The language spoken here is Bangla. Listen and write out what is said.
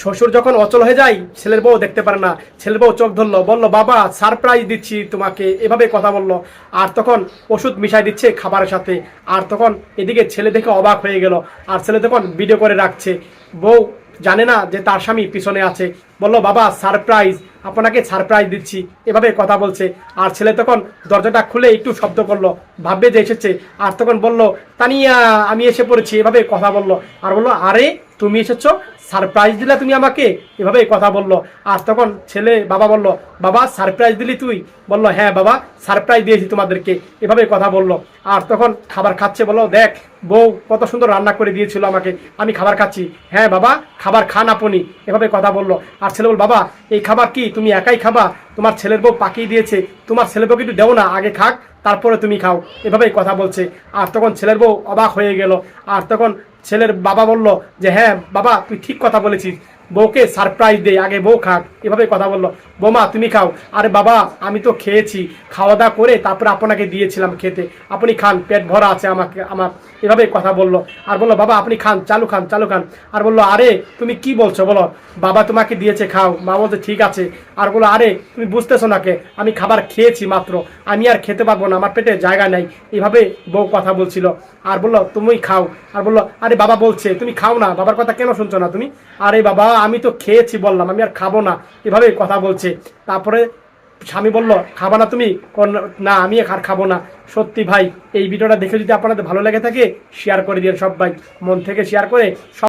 শ্বশুর যখন অচল হয়ে যায়, ছেলের বউ দেখতে পারে না, ছেলের বউ চোখ ধরলো, বলল বাবা সারপ্রাইজ দিচ্ছি তোমাকে, এভাবে কথা বললো। আর তখন ওষুধ মিশাই দিচ্ছে খাবারের সাথে। আর তখন এদিকে ছেলে দেখে অবাক হয়ে গেল। আর ছেলে তখন ভিডিও করে রাখছে। বউ জানে না যে তার স্বামী পিছনে আছে। বলল বাবা সারপ্রাইজ, আপনাকে সারপ্রাইজ দিচ্ছি, এভাবে কথা বলছে। আর ছেলে তখন দরজাটা খুলে একটু শব্দ করলো, ভাববে যে এসেছে। আর তখন বলল তানিয়া আমি এসে পড়েছি, এভাবে কথা বললো। আর বললো আরে তুমি এসেছো, সারপ্রাইজ দিলা তুমি আমাকে, এভাবে কথা বললো। আর তখন বাবা বলল বাবা সারপ্রাইজ দিলি তুই? বলল হ্যাঁ বাবা সারপ্রাইজ দিয়েছি তোমাদেরকে, এভাবে কথা বললো। আর তখন খাবার খাচ্ছে, বললো দেখ বউ কত সুন্দর রান্না করে দিয়েছিল আমাকে, আমি খাবার খাচ্ছি। হ্যাঁ বাবা খাবার খান আপনি, এভাবে কথা বললো। আর ছেলে বল বাবা এই খাবার কি তুমি একাই খাবা? তোমার ছেলের বউ পাকিয়ে দিয়েছে, তোমার ছেলের বউকে একটু দেও না, আগে খাক তারপরে তুমি খাও, এভাবেই কথা বলছে। আর তখন ছেলের বউ অবাক হয়ে গেল। আর তখন ছেলের বাবা বলল যে হ্যাঁ বাবা তুই ঠিক কথা বলেছিস, বউকে সারপ্রাইজ দে, আগে বউ খাক, এভাবে কথা বললো। বৌমা তুমি খাও। আরে বাবা আমি তো খেয়েছি, খাওয়া দাওয়া করে তারপরে আপনাকে দিয়েছিলাম খেতে, আপনি খান, পেট ভরা আছে আমার, এভাবে কথা বললো। আর বললো বাবা আপনি খান, চালু খান চালু খান। আর বললো আরে তুমি কি বলছো, বলো বাবা তোমাকে দিয়েছে খাও। মা বলছে ঠিক আছে। আর বললো আরে তুমি বুঝতেছো না কে, আমি খাবার খেয়েছি মাত্র, আমি আর খেতে পারবো না, আমার পেটে জায়গা নাই, এভাবে বউ কথা বলছিল। আর বললো তুমি খাও। আর বললো আরে বাবা বলছে তুমি খাও না, বাবার কথা কেন শুনছো না তুমি? আরে বাবা আমি তো খেয়েছি বললাম, আমি আর খাবো না, এভাবে কথা বলছে। তারপরে স্বামী বলল খাবা না তুমি? না আমি আর খাবো না। সত্যি ভাই এই ভিডিওটা দেখে যদি আপনাদের ভালো লেগে থাকে শেয়ার করে দিন, সব ভাই মন থেকে শেয়ার করে সব